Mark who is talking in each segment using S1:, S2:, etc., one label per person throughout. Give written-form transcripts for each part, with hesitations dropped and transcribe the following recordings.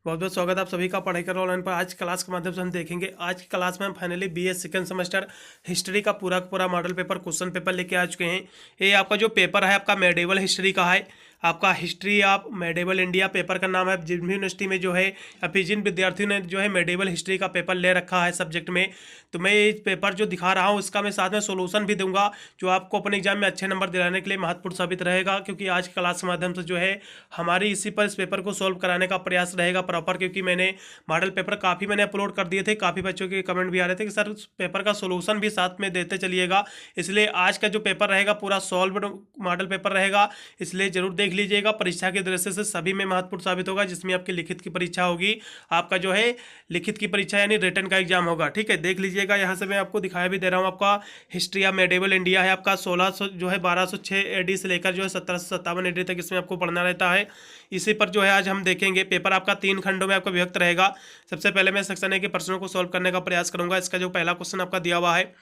S1: बहुत बहुत स्वागत है आप सभी का पढ़ाई कर ऑनलाइन पर। आज क्लास के माध्यम से हम देखेंगे। आज की क्लास में हम finally BA second semester history का पूरा मॉडल पेपर क्वेश्चन पेपर लेके आ चुके हैं। ये आपका जो पेपर है आपका मेडिवल हिस्ट्री का है। आपका history of medieval India paper का नाम है। जिन भी यूनिवर्सिटी में जो है या फिर जिन विद्यार्थियों ने जो है मेडिवल हिस्ट्री का पेपर ले रखा है सब्जेक्ट में, तो मैं ये पेपर जो दिखा रहा हूँ इसका मैं साथ में सोल्यूशन भी दूंगा जो आपको अपने एग्जाम में अच्छे नंबर दिलाने के लिए महत्वपूर्ण साबित रहेगा। क्योंकि आज की क्लास के माध्यम से जो है हमारी इसी पर इस पेपर को सॉल्व कराने का प्रयास रहेगा प्रॉपर। क्योंकि मैंने मॉडल पेपर काफ़ी मैंने अपलोड कर दिए थे, काफ़ी बच्चों के कमेंट भी आ रहे थे कि सर पेपर का सोल्यूशन भी साथ में देते चलिएगा। इसलिए आज का जो पेपर रहेगा पूरा सॉल्व मॉडल पेपर रहेगा, इसलिए जरूर देख लीजिएगा। परीक्षा के दृष्टि से सभी में महत्वपूर्ण साबित होगा। जिसमें आपकी लिखित की परीक्षा होगी, आपका जो है लिखित की परीक्षा यानी रिटन का एग्जाम होगा। ठीक है, देख लीजिएगा। यहाँ से मैं आपको दिखाया भी दे रहा हूँ। आपका हिस्ट्री ऑफ मेडिवल इंडिया है आपका 1600 जो है 1206 AD से लेकर जो है 1757 AD तक इसमें आपको पढ़ना रहता है। इसी पर जो है आज हम देखेंगे। पेपर आपका 3 खंडों में आपका विभक्त रहेगा। सबसे पहले मैं सेक्शन ए के प्रश्नों को सॉल्व करने का प्रयास करूंगा। इसका जो पहला क्वेश्चन आपका दिया हुआ है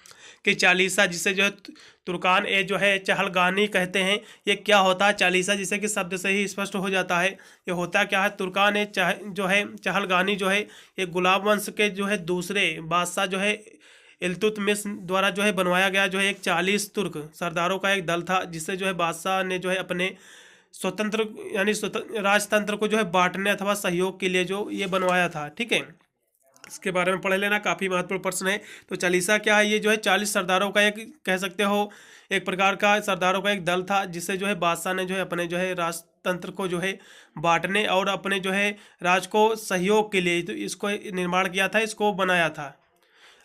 S1: कि चालीसा, जिसे जो है तुर्कान ए जो है चहलगानी कहते हैं, ये क्या होता है? चालीसा जिसे कि शब्द से ही स्पष्ट हो जाता है ये होता क्या है। तुर्कान ए जो है चहलगानी जो है ये गुलाब वंश के जो है दूसरे बादशाह जो है इल्तुतमिश द्वारा जो है बनवाया गया जो है एक 40 तुर्क सरदारों का एक दल था, जिससे जो है बादशाह ने जो है अपने स्वतंत्र यानी राजतंत्र को जो है बांटने अथवा सहयोग के लिए जो ये बनवाया था। ठीक है, इसके बारे में पढ़ लेना, काफ़ी महत्वपूर्ण प्रश्न है। तो चालीसा क्या है? ये जो है 40 सरदारों का एक कह सकते हो एक प्रकार का सरदारों का एक दल था, जिससे जो है बादशाह ने जो है अपने जो है राजतंत्र को जो है बांटने और अपने जो है राज को सहयोग के लिए तो इसको निर्माण किया था, इसको बनाया था।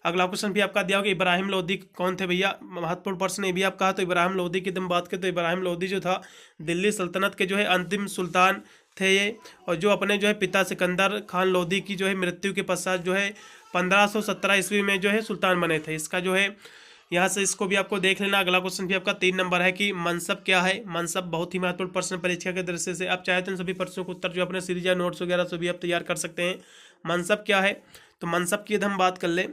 S1: अगला क्वेश्चन भी आपका दिया होगा इब्राहिम लोदी कौन थे भैया? महत्वपूर्ण प्रश्न ये भी आपका। तो इब्राहिम लोदी की तुम बात करें तो इब्राहिम लोदी जो था दिल्ली सल्तनत के जो है अंतिम सुल्तान थे ये, और जो अपने जो है पिता सिकंदर खान लोदी की जो है मृत्यु के पश्चात जो है 1517 ईस्वी में जो है सुल्तान बने थे। इसका जो है यहाँ से इसको भी आपको देख लेना। अगला क्वेश्चन भी आपका 3 नंबर है कि मनसब क्या है? मनसब बहुत ही महत्वपूर्ण प्रश्न परीक्षा के दृष्टि से। आप चाहे तो इन सभी प्रश्नों को उत्तर जो अपने सीरीज या नोट्स वगैरह से भी आप तैयार कर सकते हैं। मनसब क्या है? तो मनसब की यदि हम बात कर ले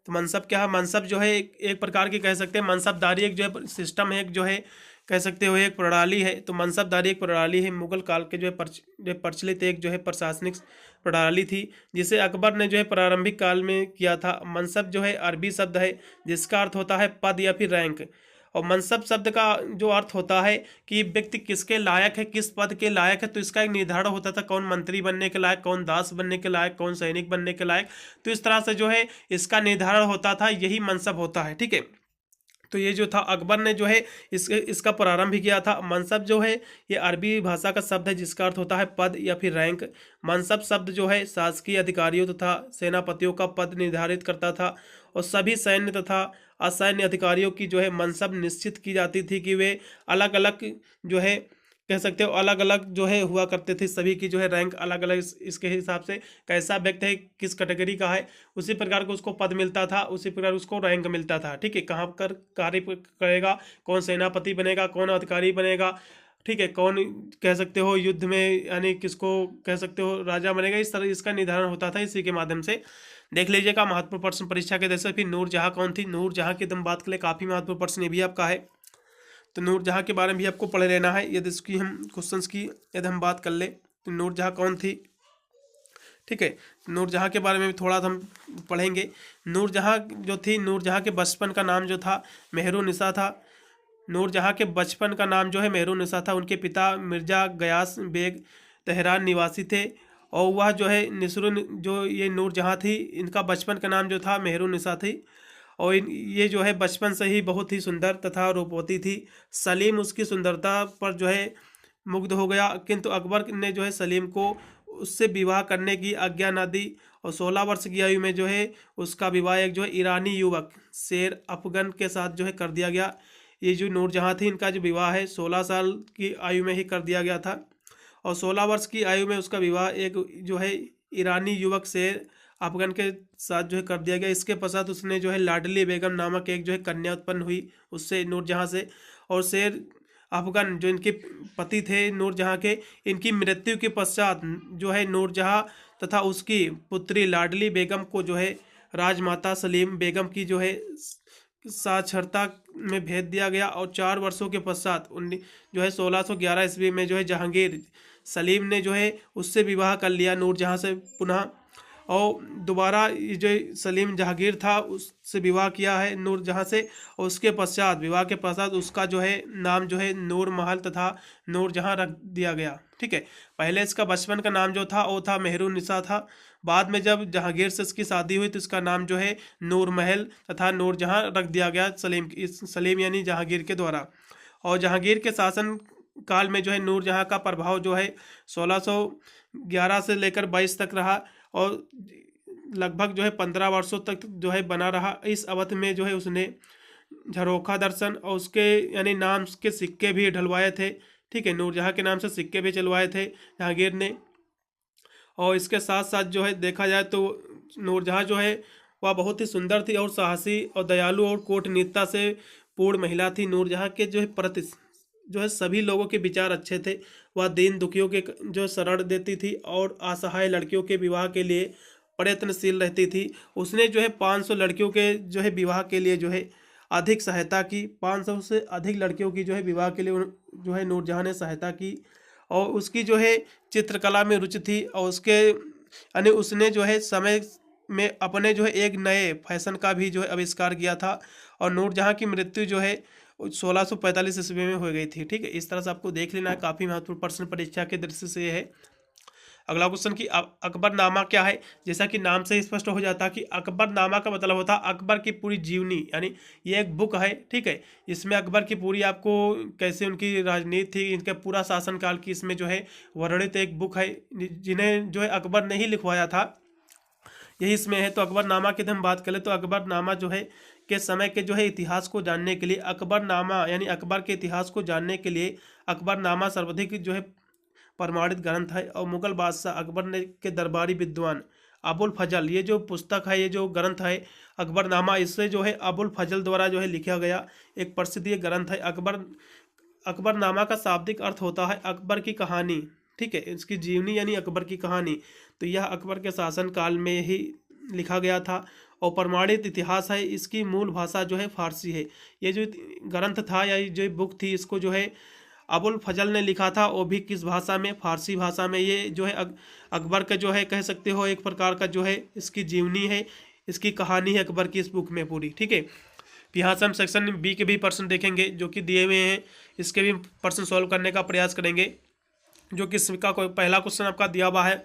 S1: तो मनसब क्या है? मनसब जो है एक प्रकार की कह सकते हैं मनसबदारी एक जो है सिस्टम है, एक जो है कह सकते हो एक प्रणाली है। तो मनसबदारी एक प्रणाली है, मुगल काल के जो है प्रचलित एक जो है प्रशासनिक प्रणाली थी, जिसे अकबर ने जो है प्रारंभिक काल में किया था। मनसब जो है अरबी शब्द है जिसका अर्थ होता है पद या फिर रैंक। और मनसब शब्द का जो अर्थ होता है कि व्यक्ति किसके लायक है, किस पद के लायक है। तो इसका एक निर्धारण होता था, कौन मंत्री बनने के लायक, कौन दास बनने के लायक, कौन सैनिक बनने के लायक। तो इस तरह से जो है इसका निर्धारण होता था, यही मनसब होता है। ठीक है, तो ये जो था अकबर ने जो है इसका प्रारंभ किया था। मनसब जो है ये अरबी भाषा का शब्द है जिसका अर्थ होता है पद या फिर रैंक। मनसब शब्द जो है शासकीय अधिकारियों तथा सेनापतियों का पद निर्धारित करता था, और सभी सैन्य तथा असैन्य अधिकारियों की जो है मनसब निश्चित की जाती थी कि वे अलग अलग जो है कह सकते हो अलग अलग जो है हुआ करते थे। सभी की जो है रैंक अलग अलग इसके हिसाब से कैसा व्यक्ति है, किस कैटेगरी का है, उसी प्रकार को उसको पद मिलता था, उसी प्रकार उसको रैंक मिलता था। ठीक है, कहाँ कर कार्य करेगा, कौन सेनापति बनेगा, कौन अधिकारी बनेगा, ठीक है, कौन कह सकते हो युद्ध में यानी किसको कह सकते हो राजा बनेगा, इस तरह इसका निर्धारण होता था। इसी के माध्यम से देख लीजिएगा महत्वपूर्ण प्रश्न परीक्षा के जैसे। फिर नूरजहाँ कौन थी? नूरजहाँ की तुम बात कर ले, काफ़ी महत्वपूर्ण प्रश्न ये भी आपका है। तो नूरजहाँ के बारे में भी आपको पढ़ लेना है। यदि इसकी हम क्वेश्चंस की यदि हम बात कर ले तो नूरजहाँ कौन थी? ठीक है, नूरजहाँ के बारे में भी थोड़ा हम पढ़ेंगे। नूरजहाँ जो थी, नूरजहाँ के बचपन का नाम जो था मेहरुन्निसा था। नूरजहाँ के बचपन का नाम जो है मेहरुन्निसा था। उनके पिता मिर्जा गयास बेग तेहरान निवासी थे, और वह जो है निसरुन जो ये नूरजहाँ थी इनका बचपन का नाम जो था मेहरुन्निसा थी। और ये जो है बचपन से ही बहुत ही सुंदर तथा रूपवती थी। सलीम उसकी सुंदरता पर जो है मुग्ध हो गया, किंतु अकबर ने जो है सलीम को उससे विवाह करने की आज्ञा न दी, और 16 वर्ष की आयु में जो है उसका विवाह एक जो है ईरानी युवक शेर अफगन के साथ जो है कर दिया गया। ये जो नूरजहाँ थी इनका जो विवाह है 16 साल की आयु में ही कर दिया गया था, और 16 वर्ष की आयु में उसका विवाह एक जो है ईरानी युवक शेर अफगन के साथ जो है कर दिया गया। इसके पश्चात उसने जो है लाडली बेगम नामक एक जो है कन्या उत्पन्न हुई उससे नूरजहाँ से। और शेर अफगन जो इनके पति थे नूरजहाँ के, इनकी मृत्यु के पश्चात जो है नूरजहाँ तथा उसकी पुत्री लाडली बेगम को जो है राजमाता सलीम बेगम की जो है साक्षरता में भेज दिया गया। और 4 वर्षों के पश्चात जो है 1611 ईस्वी में जो है जहांगीर सलीम ने जो है उससे विवाह कर लिया नूरजहाँ से पुनः, और दोबारा ये जो सलीम जहांगीर था उससे विवाह किया है नूरजहाँ से, और उसके पश्चात विवाह के पश्चात उसका जो है नाम जो है नूर महल तथा नूरजहाँ रख दिया गया। ठीक है, पहले इसका बचपन का नाम जो था वो था मेहरुन्निसा था। बाद में जब जहांगीर से इसकी शादी हुई तो इसका नाम जो है नूर महल तथा नूरजहाँ रख दिया गया सलीम यानी जहांगीर के द्वारा। और जहांगीर के शासन काल में जो है नूरजहाँ का प्रभाव जो है 1611 से लेकर 22 तक रहा, और लगभग जो है 15 वर्षों तक जो है बना रहा। इस अवधि में जो है उसने झरोखा दर्शन और उसके यानी नाम के सिक्के भी ढलवाए थे। ठीक है, नूरजहाँ के नाम से सिक्के भी चलवाए थे जहांगीर ने। और इसके साथ साथ जो है देखा जाए तो नूरजहाँ जो है वह बहुत ही सुंदर थी और साहसी और दयालु और कूटनीतिता से पूर्ण महिला थी। नूरजहाँ के जो है प्रति जो है सभी लोगों के विचार अच्छे थे। वह दीन दुखियों के जो शरण देती थी और असहाय लड़कियों के विवाह के लिए प्रयत्नशील रहती थी। उसने जो है 500 लड़कियों के जो है विवाह के लिए जो है अधिक सहायता की। 500 से अधिक लड़कियों की जो है विवाह के लिए जो है नूरजहाँ ने सहायता की। और उसकी जो है चित्रकला में रुचि थी, और उसके यानी उसने जो है समय में अपने जो है एक नए फैशन का भी जो है आविष्कार किया था। और नूरजहाँ की मृत्यु जो है 1645 ईस्वी में हो गई थी। ठीक है, इस तरह से आपको देख लेना है, काफ़ी महत्वपूर्ण प्रश्न परीक्षा के दृष्टि से ये है। अगला क्वेश्चन कि अकबरनामा क्या है। जैसा कि नाम से ही स्पष्ट हो जाता है कि अकबरनामा का मतलब होता है अकबर की पूरी जीवनी, यानी ये एक बुक है। ठीक है, इसमें अकबर की पूरी आपको कैसे उनकी राजनीति थी, इनके पूरा शासनकाल की इसमें जो है वर्णित एक बुक है, जिन्हें जो है अकबर ने ही लिखवाया था, यही इसमें है। तो अकबरनामा की हम बात करें तो अकबरनामा जो है के समय के जो है इतिहास को जानने के लिए, अकबरनामा यानी अकबर के इतिहास को जानने के लिए अकबरनामा सर्वाधिक जो है प्रमाणित ग्रंथ है। और मुगल बादशाह अकबर ने के दरबारी विद्वान अबुल फजल, ये जो पुस्तक है, ये जो ग्रंथ है अकबरनामा, इससे जो है अबुल फजल द्वारा जो है लिखा गया एक प्रसिद्ध ये ग्रंथ है। अकबरनामा का शाब्दिक अर्थ होता है अकबर की कहानी। ठीक है, इसकी जीवनी यानी अकबर की कहानी। तो यह अकबर के शासन काल में ही लिखा गया था और प्रमाणित इतिहास है। इसकी मूल भाषा जो है फारसी है। ये जो ग्रंथ था या ये जो बुक थी, इसको जो है अबुल फजल ने लिखा था, वो भी किस भाषा में, फारसी भाषा में। ये जो है अकबर का जो है कह सकते हो एक प्रकार का जो है इसकी जीवनी है, इसकी कहानी है अकबर की इस बुक में पूरी। ठीक है, यहाँ से हम सेक्शन बी के भी प्रश्न देखेंगे जो कि दिए हुए हैं, इसके भी प्रश्न सॉल्व करने का प्रयास करेंगे। जो कि इसका कोई पहला क्वेश्चन आपका दिया हुआ है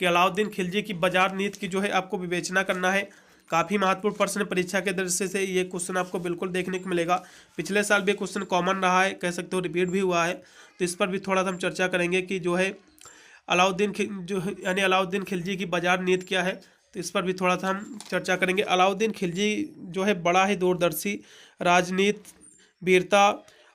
S1: कि अलाउद्दीन खिलजी की बाजार नीति की जो है आपको विवेचना करना है। काफ़ी महत्वपूर्ण प्रश्न परीक्षा के दृष्टि से ये क्वेश्चन आपको बिल्कुल देखने को मिलेगा। पिछले साल भी क्वेश्चन कॉमन रहा है, कह सकते हो रिपीट भी हुआ है। तो इस पर भी थोड़ा सा हम चर्चा करेंगे कि जो है अलाउद्दीन खिलजी की बाजार नीति क्या है। तो इस पर भी थोड़ा सा हम चर्चा करेंगे। अलाउद्दीन खिलजी जो है बड़ा ही दूरदर्शी, राजनीति, वीरता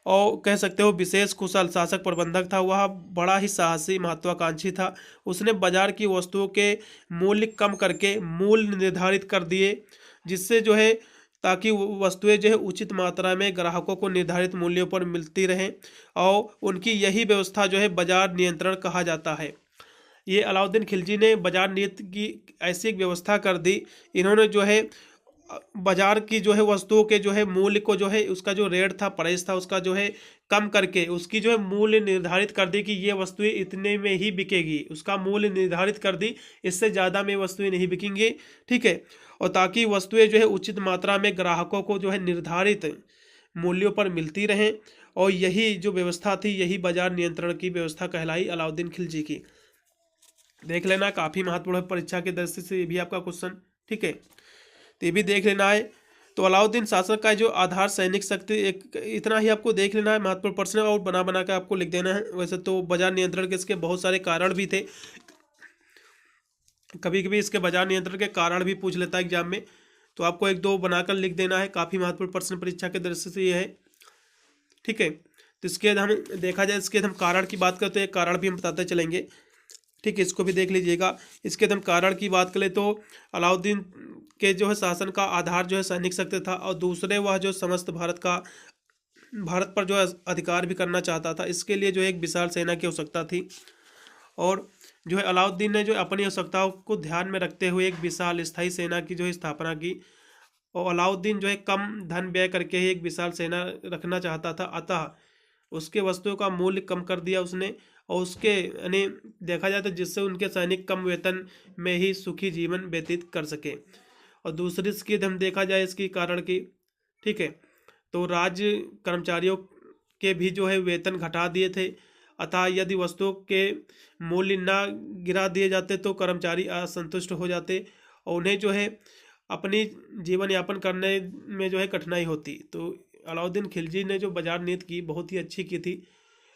S1: और कह सकते हो विशेष कुशल शासक प्रबंधक था। वह बड़ा ही साहसी, महत्वाकांक्षी था। उसने बाजार की वस्तुओं के मूल्य कम करके मूल्य निर्धारित कर दिए, जिससे जो है ताकि वस्तुएं जो है उचित मात्रा में ग्राहकों को निर्धारित मूल्यों पर मिलती रहें, और उनकी यही व्यवस्था जो है बाजार नियंत्रण कहा जाता है। ये अलाउद्दीन खिलजी ने बाजार नीति की ऐसी एक व्यवस्था कर दी। इन्होंने जो है बाजार की जो है वस्तुओं के जो है मूल्य को जो है उसका जो रेट था, प्राइस था, उसका जो है कम करके उसकी जो है मूल्य निर्धारित कर दी कि ये वस्तुएं इतने में ही बिकेगी। उसका मूल्य निर्धारित कर दी, इससे ज़्यादा में वस्तुएं नहीं बिकेंगी। ठीक है, और ताकि वस्तुएं जो है उचित मात्रा में ग्राहकों को जो है निर्धारित मूल्यों पर मिलती रहें। और यही जो व्यवस्था थी, यही बाजार नियंत्रण की व्यवस्था कहलाई अलाउद्दीन खिलजी की। देख लेना, काफ़ी महत्वपूर्ण परीक्षा के दृष्टि से ये भी आपका क्वेश्चन। ठीक है, तो ये भी देख लेना है। तो अलाउद्दीन शासक का जो आधार सैनिक शक्ति, एक इतना ही आपको देख लेना है। महत्वपूर्ण प्रश्न और बना बना के आपको लिख देना है। वैसे तो बाजार नियंत्रण के इसके बहुत सारे कारण भी थे, कभी कभी इसके बाजार नियंत्रण के कारण भी पूछ लेता है एग्जाम में, तो आपको एक दो बनाकर लिख देना है। काफ़ी महत्वपूर्ण प्रश्न परीक्षा के दृष्टि से ये है। ठीक है, तो इसके हम देखा जाए, इसके हम कारण की बात करते हैं, कारण भी हम बताते चलेंगे। ठीक है, इसको भी देख लीजिएगा। इसके हम कारण की बात करें तो अलाउद्दीन के जो है शासन का आधार जो है सैनिक शक्ति था, और दूसरे वह जो समस्त भारत पर जो है अधिकार भी करना चाहता था। इसके लिए जो एक विशाल सेना की आवश्यकता थी, और जो है अलाउद्दीन ने जो अपनी आवश्यकताओं को ध्यान में रखते हुए एक विशाल स्थायी सेना की जो है स्थापना की। और अलाउद्दीन जो है कम धन व्यय करके ही एक विशाल सेना रखना चाहता था, अतः उसके वस्तुओं का मूल्य कम कर दिया उसने। और उसके यानी देखा जाए तो जिससे उनके सैनिक कम वेतन में ही सुखी जीवन व्यतीत कर सके। और दूसरी इसकी हम देखा जाए इसकी कारण की, ठीक है, तो राज्य कर्मचारियों के भी जो है वेतन घटा दिए थे, अतः यदि वस्तुओं के मूल्य ना गिरा दिए जाते तो कर्मचारी असंतुष्ट हो जाते और उन्हें जो है अपनी जीवन यापन करने में जो है कठिनाई होती। तो अलाउद्दीन खिलजी ने जो बाजार नीति की बहुत ही अच्छी की थी।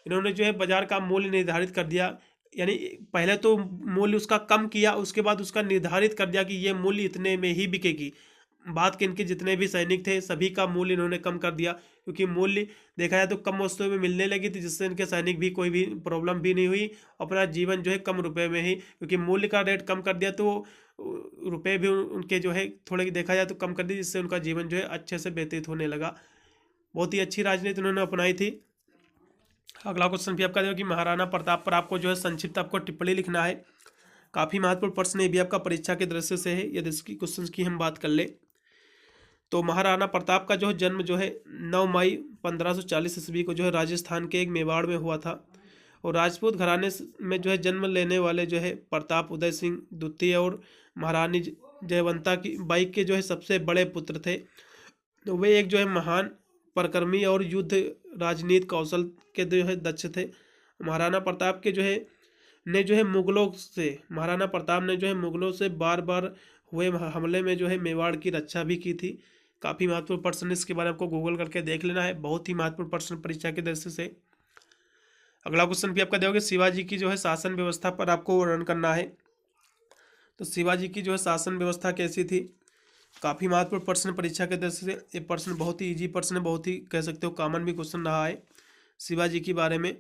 S1: इन्होंने जो है बाजार का मूल्य निर्धारित कर दिया, यानी पहले तो मूल्य उसका कम किया, उसके बाद उसका निर्धारित कर दिया कि ये मूल्य इतने में ही बिकेगी। बात के इनके जितने भी सैनिक थे सभी का मूल्य इन्होंने कम कर दिया, क्योंकि मूल्य देखा जाए तो कम वस्तुओं में मिलने लगी थी, जिससे इनके सैनिक भी कोई भी प्रॉब्लम भी नहीं हुई, अपना जीवन जो है कम रुपए में ही, क्योंकि मूल्य का रेट कम कर दिया तो रुपए भी उनके जो है थोड़े देखा जाए तो कम कर दिए, जिससे उनका जीवन जो है अच्छे से व्यतीत होने लगा। बहुत ही अच्छी राजनीति उन्होंने अपनाई थी। अगला क्वेश्चन भी आपका देखो कि महाराणा प्रताप पर आपको जो है संक्षिप्त आपको टिप्पणी लिखना है। काफ़ी महत्वपूर्ण प्रश्न ये भी आपका परीक्षा के दृष्टि से है। यदि इसकी क्वेश्चन की हम बात कर ले तो महाराणा प्रताप का जो है जन्म जो है 9 मई 1540 ईस्वी को जो है राजस्थान के एक मेवाड़ में हुआ था। और राजपूत घराने में जो है जन्म लेने वाले जो है प्रताप उदय सिंह द्वितीय और महारानी जयवंता की बाई के जो है सबसे बड़े पुत्र थे। तो वे एक जो है महान परक्रमी और युद्ध राजनीति कौशल के जो है दक्ष थे। महाराणा प्रताप के जो है महाराणा प्रताप ने जो है मुगलों से बार बार हुए हमले में जो है मेवाड़ की रक्षा भी की थी। काफ़ी महत्वपूर्ण प्रश्न, इसके बारे में आपको गूगल करके देख लेना है, बहुत ही महत्वपूर्ण प्रश्न परीक्षा के दृष्टि से। अगला क्वेश्चन भी आपका दोगे शिवाजी की जो है शासन व्यवस्था पर आपको वर्णन करना है। तो शिवाजी की जो है शासन व्यवस्था कैसी थी, काफ़ी महत्वपूर्ण प्रश्न परीक्षा के दृष्टि से। ये प्रश्न बहुत ही इजी प्रश्न है, बहुत ही कह सकते हो कॉमन भी क्वेश्चन रहा है शिवाजी के बारे में।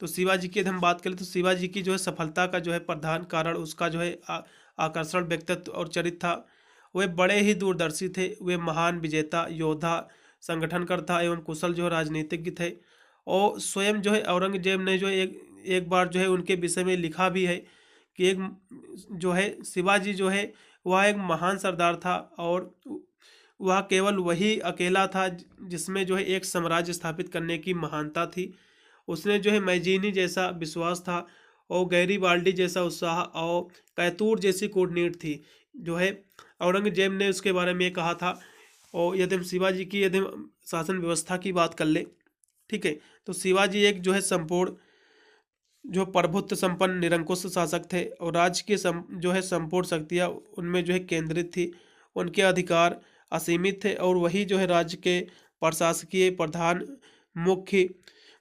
S1: तो शिवाजी की यदि हम बात करें तो शिवाजी की जो है सफलता का जो है प्रधान कारण उसका जो है आकर्षण व्यक्तित्व और चरित्र था। वे बड़े ही दूरदर्शी थे, वे महान विजेता योद्धा संगठनकर्ता एवं कुशल जो है राजनीतिज्ञ थे। और स्वयं जो है औरंगजेब ने जो एक बार जो है उनके विषय में लिखा भी है कि एक जो है शिवाजी जो है वह एक महान सरदार था और वह केवल वही अकेला था जिसमें जो है एक साम्राज्य स्थापित करने की महानता थी। उसने जो है मैजीनी जैसा विश्वास था और गैरीबाल्डी जैसा उत्साह और कैतूर जैसी कूटनीति थी जो है औरंगजेब ने उसके बारे में ये कहा था। और यदि हम शिवाजी की यदि हम शासन व्यवस्था की बात कर ले, ठीक है, तो शिवाजी एक जो है संपूर्ण जो प्रभुत्व संपन्न निरंकुश शासक थे और राज्य की जो है संपूर्ण शक्तियाँ उनमें जो है केंद्रित थी। उनके अधिकार असीमित थे और वही जो है राज्य के प्रशासकीय प्रधान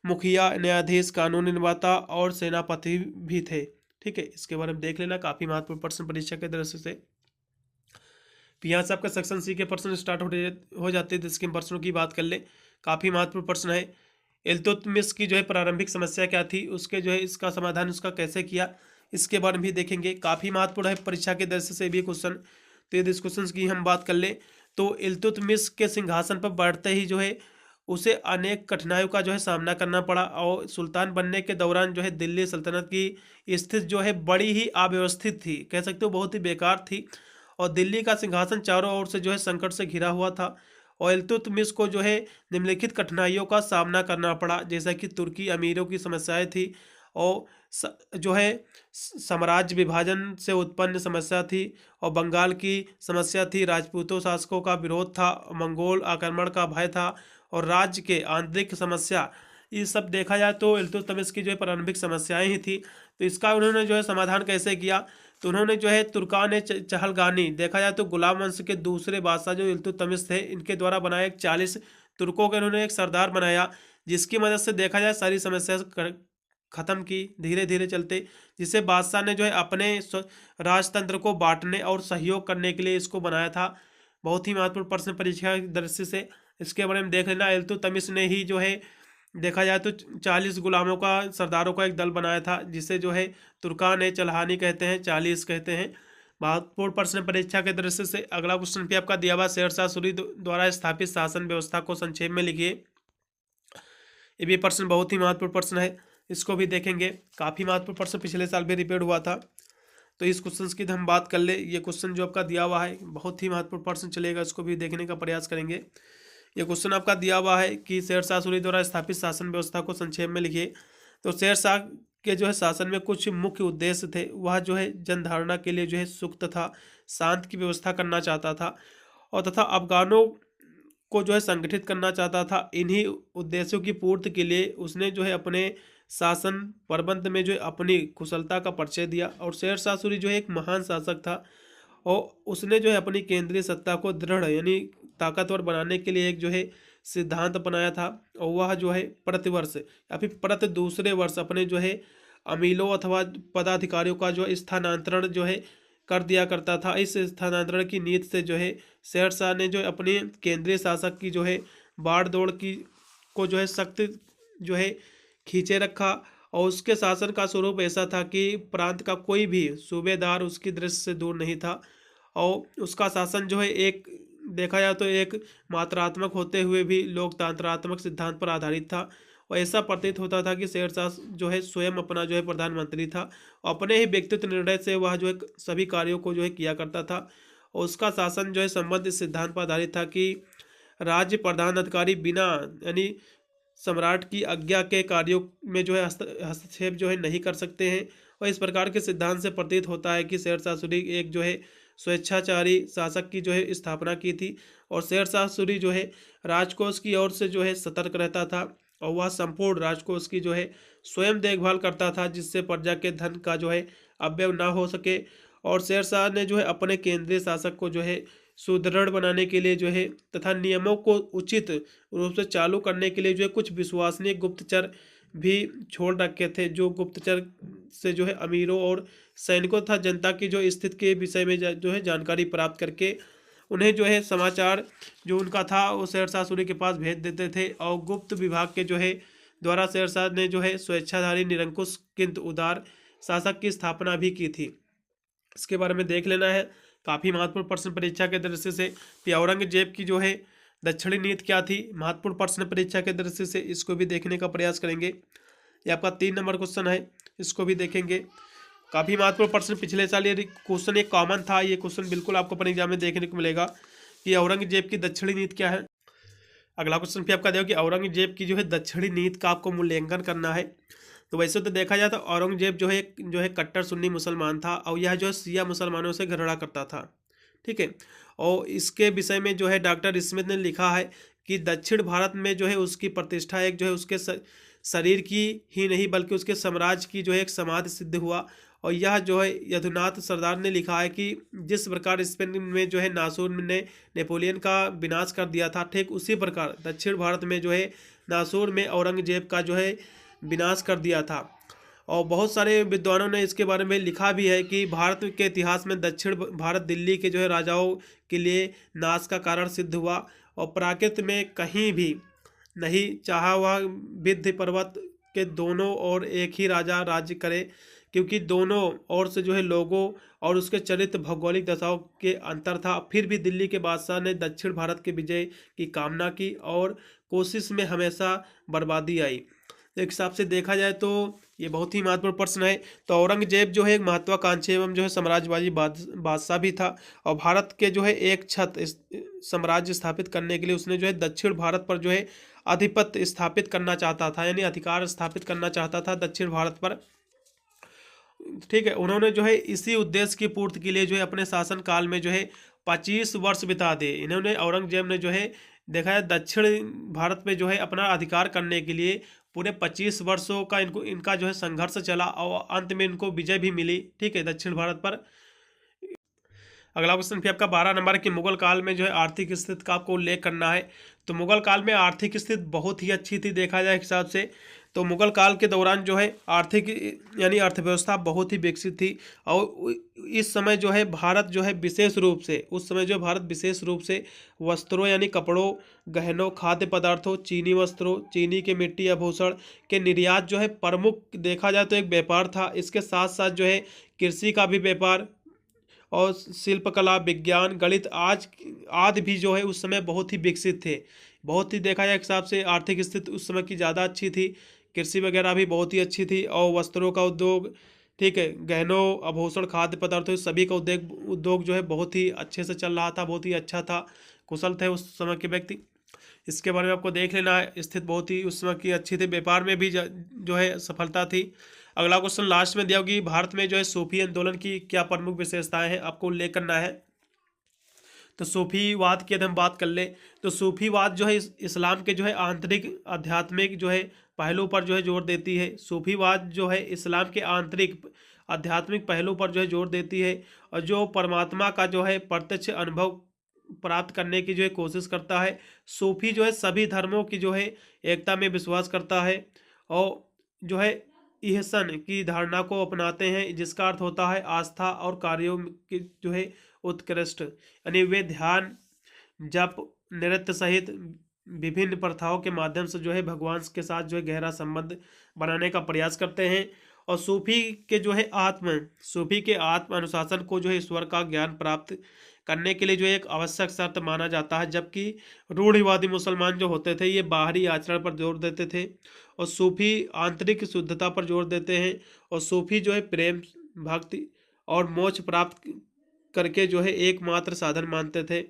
S1: मुखिया न्यायाधीश कानून निर्माता और सेनापति भी थे। ठीक है, इसके बारे में देख लेना, काफ़ी महत्वपूर्ण प्रश्न परीक्षा के दृष्टि से। यहाँ से आपका सेक्शन सी के प्रश्न स्टार्ट हो जाते हैं, जिसके प्रश्नों की बात कर ले। काफ़ी महत्वपूर्ण प्रश्न है। इल्तुतमिश की जो है प्रारंभिक समस्या क्या थी, उसके जो है इसका समाधान उसका कैसे किया, इसके बारे में भी देखेंगे। काफ़ी महत्वपूर्ण है परीक्षा के दृष्टि से भी क्वेश्चन। तो यदि इस क्वेश्चन की हम बात कर ले तो इल्तुतमिश के सिंहासन पर बैठते ही जो है उसे अनेक कठिनाइयों का जो है सामना करना पड़ा और सुल्तान बनने के दौरान जो है दिल्ली सल्तनत की स्थिति जो है बड़ी ही अव्यवस्थित थी, कह सकते हो बहुत ही बेकार थी। और दिल्ली का सिंहासन चारों ओर से जो है संकट से घिरा हुआ था और इल्तुतमिश को जो है निम्नलिखित कठिनाइयों का सामना करना पड़ा, जैसा कि तुर्की अमीरों की समस्याएं थी और जो है साम्राज्य विभाजन से उत्पन्न समस्या थी और बंगाल की समस्या थी, राजपूतों शासकों का विरोध था, मंगोल आक्रमण का भय था और राज्य के आंतरिक समस्या। ये सब देखा जाए तो इल्तुतमिश की जो है प्रारंभिक समस्याएं ही थी। तो इसका उन्होंने जो है समाधान कैसे किया, तो उन्होंने जो है तुर्कान चहलगानी, देखा जाए तो गुलाम वंश के दूसरे बादशाह जो इल्तुतमिश थे इनके द्वारा बनाया 40 तुर्कों के उन्होंने एक सरदार बनाया, जिसकी मदद से देखा जाए सारी समस्या ख़त्म की धीरे धीरे चलते, जिसे बादशाह ने जो है अपने राजतंत्र को बांटने और सहयोग करने के लिए इसको बनाया था। बहुत ही महत्वपूर्ण प्रश्न परीक्षा की दृष्टि से, इसके बारे में देख लेना। इल्तुतमिश ने ही जो है देखा जाए तो 40 गुलामों का सरदारों का एक दल बनाया था, जिसे जो है तुर्कान चलहानी कहते हैं, 40 कहते हैं। महत्वपूर्ण प्रश्न परीक्षा के दृष्टि से। अगला क्वेश्चन भी आपका दिया हुआ शेरशाह सूरी द्वारा स्थापित शासन व्यवस्था को संक्षेप में लिखिए। ये भी प्रश्न बहुत ही महत्वपूर्ण प्रश्न है, इसको भी देखेंगे। काफ़ी महत्वपूर्ण प्रश्न पिछले साल भी रिपीट हुआ था, तो इस क्वेश्चन की हम बात कर ले। ये क्वेश्चन जो आपका दिया हुआ है बहुत ही महत्वपूर्ण प्रश्न चलेगा, इसको भी देखने का प्रयास करेंगे। ये क्वेश्चन आपका दिया हुआ है कि शेरशाह सूरी द्वारा स्थापित शासन व्यवस्था को संक्षेप में लिखिए। तो शेरशाह के जो है शासन में कुछ मुख्य उद्देश्य थे। वह जो है जनधारणा के लिए जो है सुख तथा शांत की व्यवस्था करना चाहता था और तथा अफगानों को जो है संगठित करना चाहता था। इन्हीं उद्देश्यों की पूर्ति के लिए उसने जो है अपने शासन प्रबंध में जो है अपनी कुशलता का परिचय दिया। और शेर शाह सूरी जो है एक महान शासक था और उसने जो है अपनी केंद्रीय सत्ता को दृढ़ यानी ताकतवर बनाने के लिए एक जो है सिद्धांत अपनाया था। और वह जो है प्रतिवर्ष या फिर प्रति दूसरे वर्ष अपने जो है अमीलों अथवा पदाधिकारियों का जो है स्थानांतरण जो है कर दिया करता था। इस स्थानांतरण की नीति से जो है शेर शाह ने जो है अपने केंद्रीय शासक की जो है बाढ़ दौड़ की को जो है सख्त जो है खींचे रखा। और उसके शासन का स्वरूप ऐसा था कि प्रांत का कोई भी सूबेदार उसकी दृष्टि से दूर नहीं था। और उसका शासन जो है एक देखा जाए तो एक मात्रात्मक होते हुए भी लोकतंत्रात्मक सिद्धांत पर आधारित था। और ऐसा प्रतीत होता था कि शेर शाह जो है स्वयं अपना जो है प्रधानमंत्री था। अपने ही व्यक्तित्व निर्णय से वह जो है सभी कार्यों को जो है किया करता था। और उसका शासन जो है संबंध इस सिद्धांत पर आधारित था कि राज्य प्रधान अधिकारी बिना यानी सम्राट की आज्ञा के कार्यों में जो है हस्तक्षेप जो है नहीं कर सकते हैं। और इस प्रकार के सिद्धांत से प्रतीत होता है कि शेर शाह सूरी एक जो है स्वेच्छाचारी शासक की जो है स्थापना की थी। और शेर शाह सूरी जो है राजकोष की ओर से जो है सतर्क रहता था और वह संपूर्ण राजकोष की जो है स्वयं देखभाल करता था, जिससे प्रजा के धन का जो है अपव्यय ना हो सके। और शेर शाह ने जो है अपने केंद्रीय शासक को जो है सुदृढ़ बनाने के लिए जो है तथा नियमों को उचित रूप से चालू करने के लिए जो है कुछ विश्वसनीय गुप्तचर भी छोड़ रखे थे, जो गुप्तचर से जो है अमीरों और सैनिकों तथा जनता की जो स्थिति के विषय में जो है जानकारी प्राप्त करके उन्हें जो है समाचार जो उनका था वो शेर शाह सूरी के पास भेज देते थे। और गुप्त विभाग के जो है द्वारा शेर शाह ने जो है स्वेच्छाधारी निरंकुश किंतु उदार शासक की स्थापना भी की थी। इसके बारे में देख लेना है, काफ़ी महत्वपूर्ण प्रश्न परीक्षा के दृष्टि से कि औरंगजेब की जो है दक्षिणी नीति क्या थी। महत्वपूर्ण प्रश्न परीक्षा के दृष्टि से इसको भी देखने का प्रयास करेंगे। ये आपका 3 नंबर क्वेश्चन है, इसको भी देखेंगे। काफ़ी महत्वपूर्ण प्रश्न, पिछले साल ये क्वेश्चन एक कॉमन था, ये क्वेश्चन बिल्कुल आपको अपने एग्जाम में देखने को मिलेगा कि औरंगजेब की दक्षिणी नीति क्या है। अगला क्वेश्चन फिर आपका देखो कि औरंगजेब की जो है दक्षिणी नीति का आपको मूल्यांकन करना है। तो वैसे तो देखा जाए तो औरंगजेब जो है कट्टर सुन्नी मुसलमान था और यह जो है शिया मुसलमानों से घृणा करता था। ठीक है, और इसके विषय में जो है डॉक्टर स्मिथ ने लिखा है कि दक्षिण भारत में जो है उसकी प्रतिष्ठा एक जो है उसके शरीर की ही नहीं बल्कि उसके साम्राज्य की जो है एक समाधि सिद्ध हुआ। और यह जो है यदुनाथ सरदार ने लिखा है कि जिस प्रकार स्पेन में जो है नासूर ने नेपोलियन का विनाश कर दिया था, ठीक उसी प्रकार दक्षिण भारत में जो है नासूर में औरंगजेब का जो है विनाश कर दिया था। और बहुत सारे विद्वानों ने इसके बारे में लिखा भी है कि भारत के इतिहास में दक्षिण भारत दिल्ली के जो है राजाओं के लिए नाश का कारण सिद्ध हुआ। और प्राकृत में कहीं भी नहीं चाहा वह विंध्य पर्वत के दोनों ओर एक ही राजा राज्य करे, क्योंकि दोनों ओर से जो है लोगों और उसके चरित्र भौगोलिक दशाओं के अंतर था। फिर भी दिल्ली के बादशाह ने दक्षिण भारत के विजय की कामना की और कोशिश में हमेशा बर्बादी आई। एक हिसाब से देखा जाए तो ये बहुत ही महत्वपूर्ण प्रश्न है। तो औरंगजेब जो है एक महत्वाकांक्षी एवं जो है साम्राज्यवादी बादशाह भी था और भारत के जो है एक छत साम्राज्य स्थापित करने के लिए उसने जो है दक्षिण भारत पर जो है आधिपत्य स्थापित करना चाहता था, यानी अधिकार स्थापित करना चाहता था दक्षिण भारत पर। ठीक है, उन्होंने जो है इसी उद्देश्य की पूर्ति के लिए जो है अपने शासन काल में जो है 25 वर्ष बिता दिए। इन्होंने औरंगजेब ने जो है देखा है दक्षिण भारत में जो है अपना अधिकार करने के लिए पूरे 25 वर्षों का इनका जो है संघर्ष चला और अंत में इनको विजय भी मिली। ठीक है, दक्षिण भारत पर। अगला क्वेश्चन फिर आपका 12 नंबर की मुगल काल में जो है आर्थिक स्थिति का आपको उल्लेख करना है। तो मुगल काल में आर्थिक स्थिति बहुत ही अच्छी थी देखा जाए हिसाब से। तो मुगल काल के दौरान जो है आर्थिक यानी अर्थव्यवस्था बहुत ही विकसित थी। और इस समय जो है भारत जो है विशेष रूप से उस समय जो भारत विशेष रूप से वस्त्रों यानी कपड़ों, गहनों, खाद्य पदार्थों, चीनी वस्त्रों, चीनी के मिट्टी आभूषण के निर्यात जो है प्रमुख देखा जाए तो एक व्यापार था। इसके साथ साथ जो है कृषि का भी व्यापार और शिल्पकला, विज्ञान, गणित आज आदि भी जो है उस समय बहुत ही विकसित थे। बहुत ही देखा जाए हिसाब से आर्थिक स्थिति उस समय की ज़्यादा अच्छी थी। कृषि वगैरह भी बहुत ही अच्छी थी और वस्त्रों का उद्योग, ठीक है, गहनों, आभूषण, खाद्य पदार्थों सभी का उद्योग जो है बहुत ही अच्छे से चल रहा था, बहुत ही अच्छा था, कुशल थे उस समय के व्यक्ति। इसके बारे में आपको देख लेना है, स्थिति बहुत ही उस समय की अच्छी थी। व्यापार में भी जो है सफलता थी। अगला क्वेश्चन लास्ट में दिया होगी, भारत में जो है सूफी आंदोलन की क्या प्रमुख विशेषताएं हैं, आपको उल्लेख करना है। तो सूफीवाद की यदि हम बात कर ले तो सूफीवाद जो है इस्लाम के जो है आंतरिक आध्यात्मिक जो है पहलू पर जो है जोर देती है। सूफीवाद जो है इस्लाम के आंतरिक आध्यात्मिक पहलू पर जो है जोर देती है और जो परमात्मा का जो है प्रत्यक्ष अनुभव प्राप्त करने की जो है कोशिश करता है। सूफी जो है सभी धर्मों की जो है एकता में विश्वास करता है और जो है ihsan की धारणा को अपनाते हैं, जिसका अर्थ होता है आस्था और कार्यों की जो है उत्कृष्ट। यानी वे ध्यान, जप, नृत्य सहित विभिन्न प्रथाओं के माध्यम से जो है भगवान के साथ जो है गहरा संबंध बनाने का प्रयास करते हैं। और सूफी के आत्म अनुशासन को जो है ईश्वर का ज्ञान प्राप्त करने के लिए जो एक आवश्यक शर्त माना जाता है, जबकि रूढ़िवादी मुसलमान जो होते थे ये बाहरी आचरण पर जोर देते थे और सूफी आंतरिक शुद्धता पर जोर देते हैं। और सूफी जो है प्रेम, भक्ति और मोक्ष प्राप्त करके जो है एकमात्र साधन मानते थे।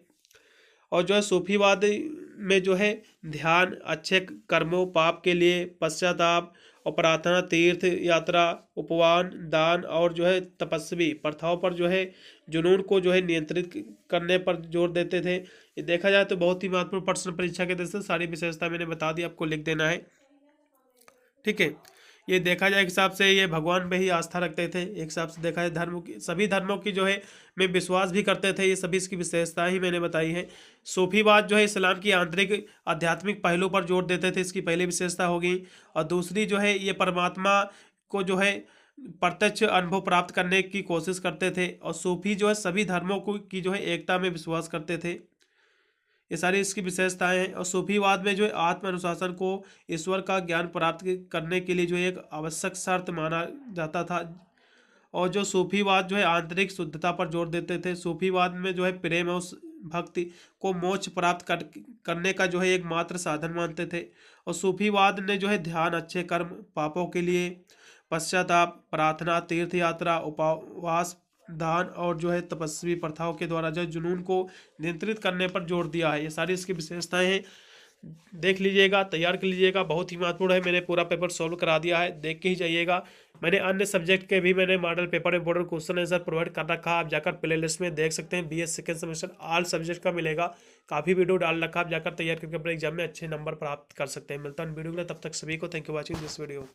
S1: और जो है सूफीवाद में जो है ध्यान, अच्छे कर्मों, पाप के लिए पश्चाताप और प्रार्थना, तीर्थ यात्रा, उपवास, दान और जो है तपस्वी प्रथाओं पर जो है जुनून को जो है नियंत्रित करने पर जोर देते थे। ये देखा जाए तो बहुत ही महत्वपूर्ण प्रश्न परीक्षा के दृष्टि से सारी विशेषता मैंने बता दी, आपको लिख देना है। ठीक है, ये देखा जाए एक हिसाब से ये भगवान पे ही आस्था रखते थे, एक हिसाब से देखा जाए धर्म की सभी धर्मों की जो है में विश्वास भी करते थे। ये सभी इसकी विशेषताएं ही मैंने बताई है। सूफीवाद जो है इस्लाम की आंतरिक आध्यात्मिक पहलू पर जोर देते थे, इसकी पहली विशेषता होगी। और दूसरी जो है ये परमात्मा को जो है प्रत्यक्ष अनुभव प्राप्त करने की कोशिश करते थे। और सूफी जो है सभी धर्मों को की जो है एकता में विश्वास करते थे। ये सारी इसकी विशेषताएं हैं। और सूफीवाद में जो है आत्म अनुशासन को ईश्वर का ज्ञान प्राप्त करने के लिए जो एक आवश्यक शर्त माना जाता था। और जो सूफीवाद जो है आंतरिक शुद्धता पर जोर देते थे। सूफीवाद में जो है प्रेम और भक्ति को मोक्ष प्राप्त करने का जो है एक मात्र साधन मानते थे। और सूफीवाद ने जो है ध्यान, अच्छे कर्म, पापों के लिए पश्चाताप, प्रार्थना, तीर्थ यात्रा, उपवास, दान और जो है तपस्वी प्रथाओं के द्वारा जो है जुनून को नियंत्रित करने पर जोर दिया है। ये सारी इसकी विशेषताएं हैं, देख लीजिएगा, तैयार कर लीजिएगा, बहुत ही महत्वपूर्ण है। मैंने पूरा पेपर सॉल्व करा दिया है, देख के ही जाइएगा। मैंने अन्य सब्जेक्ट के भी मैंने मॉडल पेपर में बॉर्डर क्वेश्चन आंसर प्रोवाइड कर रखा, आप जाकर प्ले लिस्ट में देख सकते हैं। BS second semester all subject का मिलेगा, काफ़ी वीडियो डाल रखा, आप जाकर तैयार करके अपने एग्जाम में अच्छे नंबर प्राप्त कर सकते हैं। मिलता है वीडियो में, तब तक सभी को thank you watching this video.